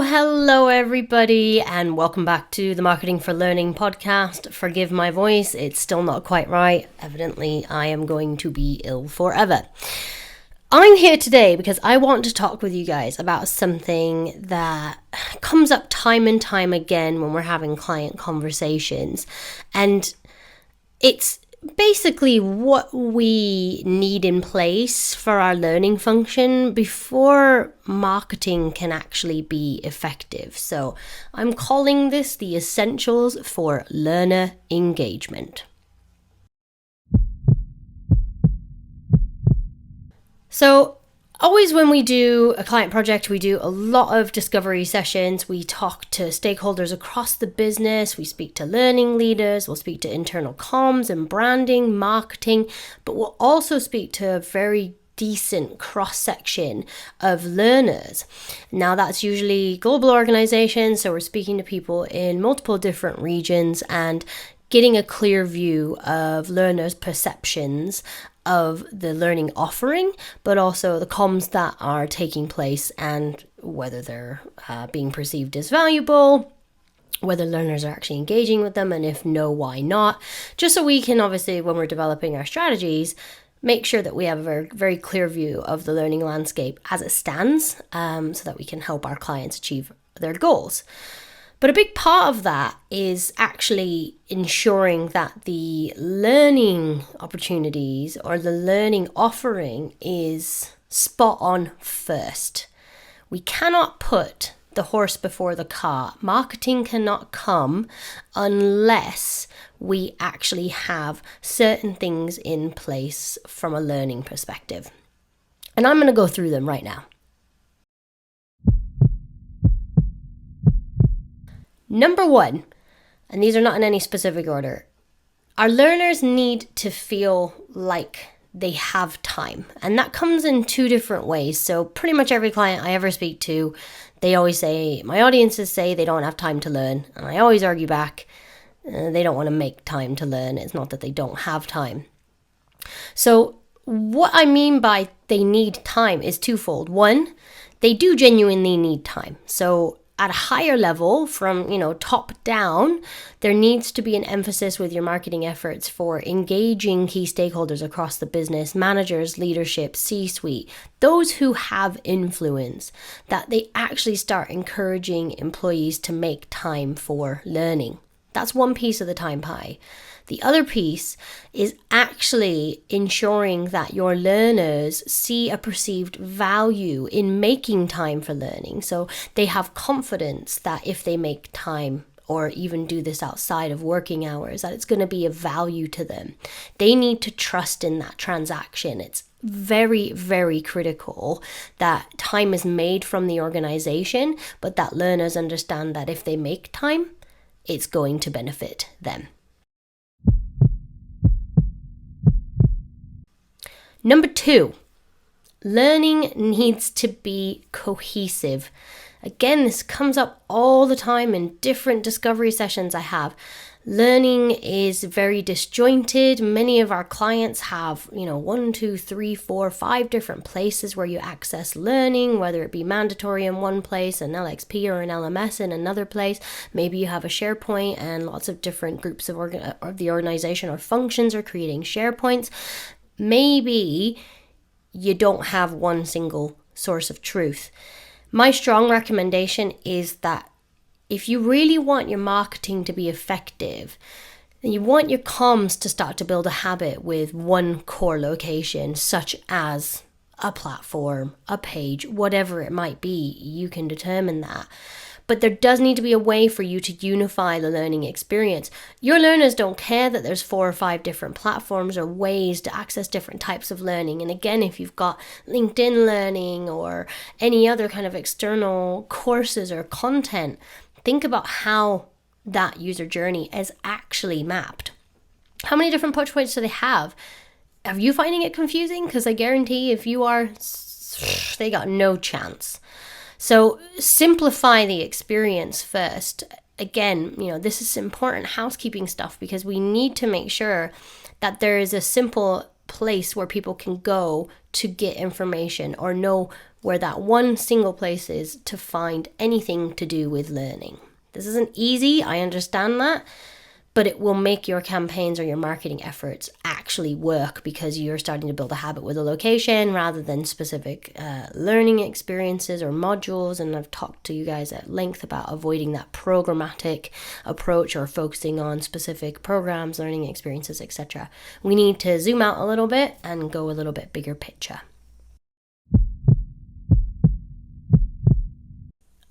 Hello everybody, and welcome back to the Marketing for Learning podcast. Forgive my voice, it's still not quite right. Evidently, I am going to be ill forever. I'm here today because I want to talk with you guys about something that comes up time and time again when we're having client conversations. And it's basically what we need in place for our learning function before marketing can actually be effective. So I'm calling this the essentials for learner engagement. So always when we do a client project, we do a lot of discovery sessions. We talk to stakeholders across the business. We speak to learning leaders. We'll speak to internal comms and branding, marketing, but we'll also speak to a very decent cross-section of learners. Now that's usually global organizations. So we're speaking to people in multiple different regions and getting a clear view of learners' perceptions of the learning offering, but also the comms that are taking place and whether they're being perceived as valuable, whether learners are actually engaging with them, and if no, why not? Just so we can obviously, when we're developing our strategies, make sure that we have a very, very clear view of the learning landscape as it stands, so that we can help our clients achieve their goals. But a big part of that is actually ensuring that the learning opportunities or the learning offering is spot on first. We cannot put the horse before the cart. Marketing cannot come unless we actually have certain things in place from a learning perspective. And I'm going to go through them right now. Number one, and these are not in any specific order, our learners need to feel like they have time. And that comes in two different ways. So pretty much every client I ever speak to, they always say, my audiences say they don't have time to learn. And I always argue back, they don't want to make time to learn. It's not that they don't have time. So what I mean by they need time is twofold. One, they do genuinely need time. So at a higher level, from top down, there needs to be an emphasis with your marketing efforts for engaging key stakeholders across the business, managers, leadership, C-suite, those who have influence, that they actually start encouraging employees to make time for learning. That's one piece of the time pie. The other piece is actually ensuring that your learners see a perceived value in making time for learning. So they have confidence that if they make time or even do this outside of working hours, that it's going to be of value to them. They need to trust in that transaction. It's very, very critical that time is made from the organization, but that learners understand that if they make time, it's going to benefit them. Number two, learning needs to be cohesive. Again, this comes up all the time in different discovery sessions I have. Learning is very disjointed. Many of our clients have, 1, 2, 3, 4, 5 different places where you access learning, whether it be mandatory in one place, an LXP or an LMS in another place. Maybe you have a SharePoint and lots of different groups of the organization or functions are creating SharePoints. Maybe you don't have one single source of truth. My strong recommendation is that if you really want your marketing to be effective, and you want your comms to start to build a habit with one core location, such as a platform, a page, whatever it might be, you can determine that. But there does need to be a way for you to unify the learning experience. Your learners don't care that there's 4 or 5 different platforms or ways to access different types of learning. And again, if you've got LinkedIn Learning or any other kind of external courses or content, think about how that user journey is actually mapped. How many different touch points do they have? Are you finding it confusing? Because I guarantee if you are, they got no chance. So simplify the experience first. Again, this is important housekeeping stuff because we need to make sure that there is a simple place where people can go to get information or know where that one single place is to find anything to do with learning. This isn't easy, I understand that, but it will make your campaigns or your marketing efforts actually work because you're starting to build a habit with a location rather than specific learning experiences or modules. And I've talked to you guys at length about avoiding that programmatic approach or focusing on specific programs, learning experiences, etc. We need to zoom out a little bit and go a little bit bigger picture.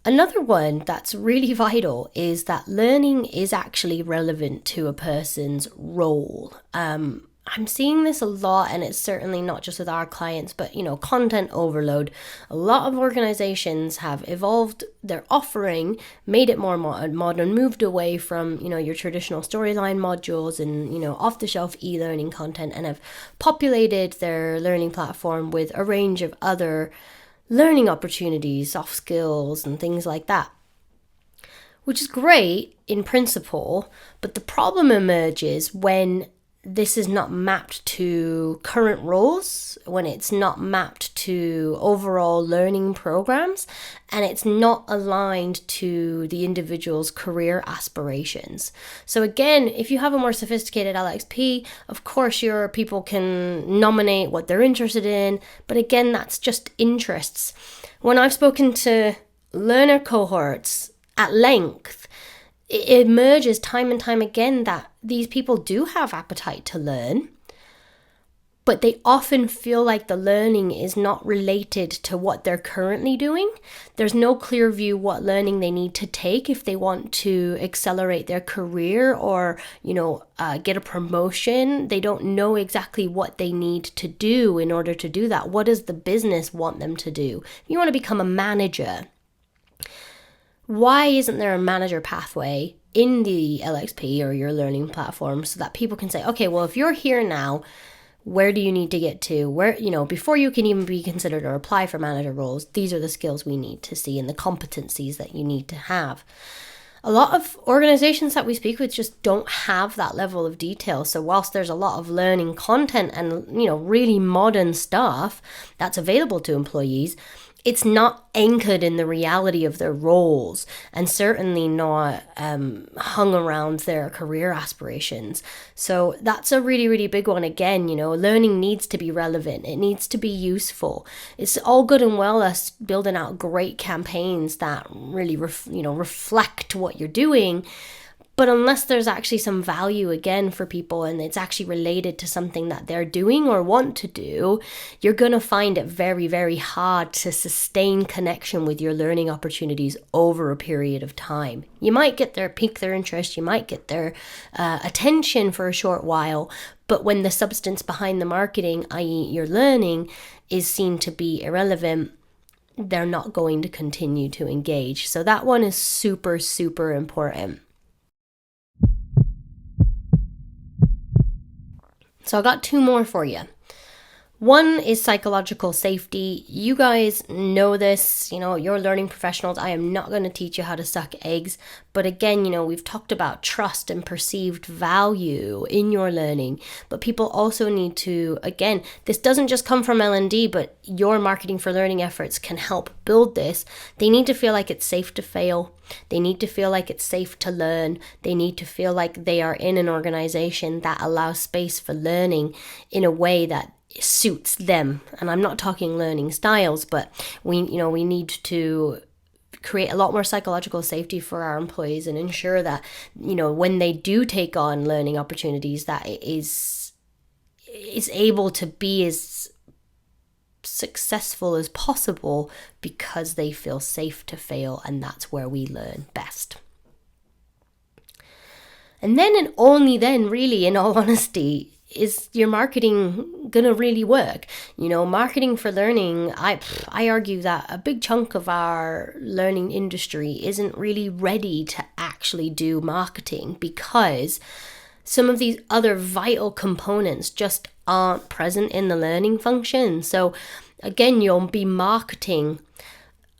Another one that's really vital is that learning is actually relevant to a person's role. I'm seeing this a lot, and it's certainly not just with our clients, but content overload. A lot of organizations have evolved their offering, made it more modern, moved away from your traditional storyline modules and off-the-shelf e-learning content, and have populated their learning platform with a range of other learning opportunities, soft skills, and things like that, which is great in principle, but the problem emerges when this is not mapped to current roles, when it's not mapped to overall learning programs, and it's not aligned to the individual's career aspirations. So again, if you have a more sophisticated LXP, of course your people can nominate what they're interested in, but again, that's just interests. When I've spoken to learner cohorts at length, it emerges time and time again that these people do have appetite to learn, but they often feel like the learning is not related to what they're currently doing. There's no clear view what learning they need to take if they want to accelerate their career or, get a promotion. They don't know exactly what they need to do in order to do that. What does the business want them to do? If you want to become a manager, why isn't there a manager pathway in the LXP or your learning platform so that people can say, okay, well, if you're here now, where do you need to get to? Where, before you can even be considered or apply for manager roles, these are the skills we need to see and the competencies that you need to have. A lot of organizations that we speak with just don't have that level of detail. So whilst there's a lot of learning content and, really modern stuff that's available to employees, it's not anchored in the reality of their roles and certainly not hung around their career aspirations. So that's a really, really big one. Again, learning needs to be relevant. It needs to be useful. It's all good and well us building out great campaigns that really, reflect what you're doing. But unless there's actually some value again for people and it's actually related to something that they're doing or want to do, you're going to find it very, very hard to sustain connection with your learning opportunities over a period of time. You might pique their interest, you might get their attention for a short while, but when the substance behind the marketing, i.e. your learning, is seen to be irrelevant, they're not going to continue to engage. So that one is super, super important. So I got two more for you. One is psychological safety. You guys know this, you're learning professionals. I am not going to teach you how to suck eggs. But again, we've talked about trust and perceived value in your learning. But people also need to, again, this doesn't just come from L&D, but your marketing for learning efforts can help build this. They need to feel like it's safe to fail. They need to feel like it's safe to learn. They need to feel like they are in an organization that allows space for learning in a way that suits them. And I'm not talking learning styles, but we need to create a lot more psychological safety for our employees and ensure that, when they do take on learning opportunities, that it is able to be as successful as possible because they feel safe to fail, and that's where we learn best. And then and only then, really, in all honesty, is your marketing gonna really work? Marketing for learning, I argue that a big chunk of our learning industry isn't really ready to actually do marketing because some of these other vital components just aren't present in the learning function. So again, you'll be marketing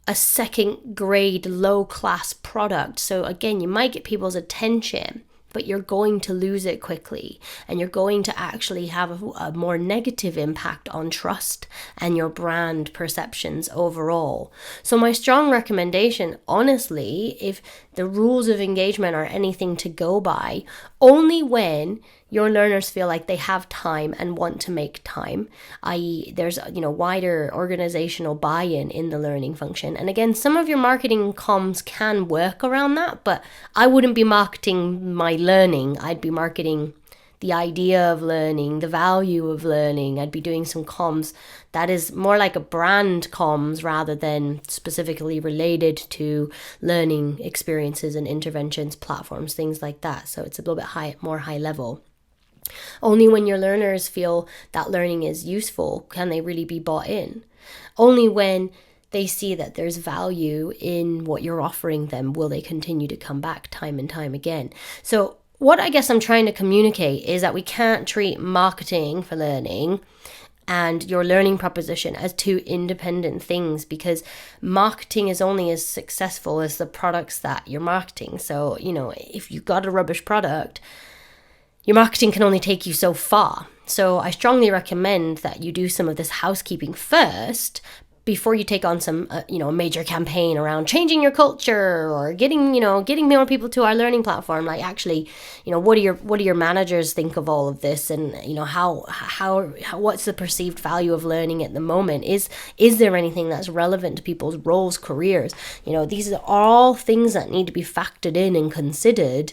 a second grade low class product. So again, you might get people's attention, but you're going to lose it quickly, and you're going to actually have a more negative impact on trust and your brand perceptions overall. So my strong recommendation, honestly, if the rules of engagement are anything to go by, only when your learners feel like they have time and want to make time, i.e. there's wider organizational buy-in in the learning function. And again, some of your marketing comms can work around that, but I wouldn't be marketing my learning. I'd be marketing the idea of learning, the value of learning. I'd be doing some comms that is more like a brand comms rather than specifically related to learning experiences and interventions, platforms, things like that. So it's a little bit more high level. Only when your learners feel that learning is useful can they really be bought in. Only when they see that there's value in what you're offering them will they continue to come back time and time again. So what I guess I'm trying to communicate is that we can't treat marketing for learning and your learning proposition as two independent things, because marketing is only as successful as the products that you're marketing. So, if you've got a rubbish product, your marketing can only take you so far. So I strongly recommend that you do some of this housekeeping first before you take on some, a major campaign around changing your culture or getting more people to our learning platform. Like, actually, what do your managers think of all of this? And, how what's the perceived value of learning at the moment? Is there anything that's relevant to people's roles, careers? These are all things that need to be factored in and considered,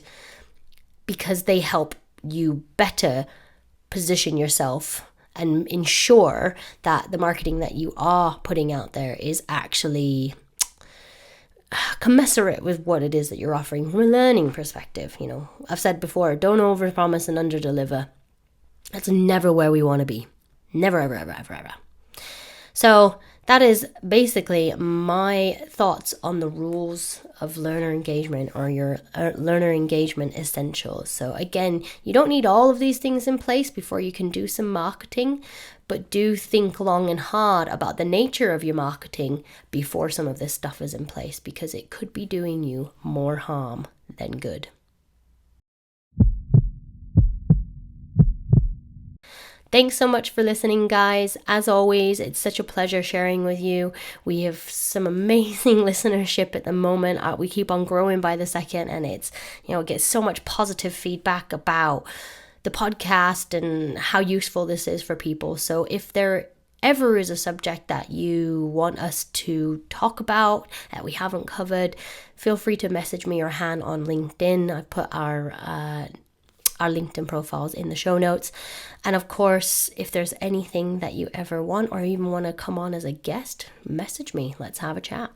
because they help you better position yourself and ensure that the marketing that you are putting out there is actually commensurate with what it is that you're offering from a learning perspective. I've said before, don't overpromise and underdeliver. That's never where we want to be. Never, ever, ever, ever, ever. So that is basically my thoughts on the rules of learner engagement, or your learner engagement essentials. So again, you don't need all of these things in place before you can do some marketing, but do think long and hard about the nature of your marketing before some of this stuff is in place, because it could be doing you more harm than good. Thanks so much for listening, guys. As always, it's such a pleasure sharing with you. We have some amazing listenership at the moment. We keep on growing by the second, and it gets so much positive feedback about the podcast and how useful this is for people. So if there ever is a subject that you want us to talk about that we haven't covered, feel free to message me or Han on LinkedIn. I've put our LinkedIn profiles in the show notes. And of course, if there's anything that you ever want or even want to come on as a guest, message me. Let's have a chat.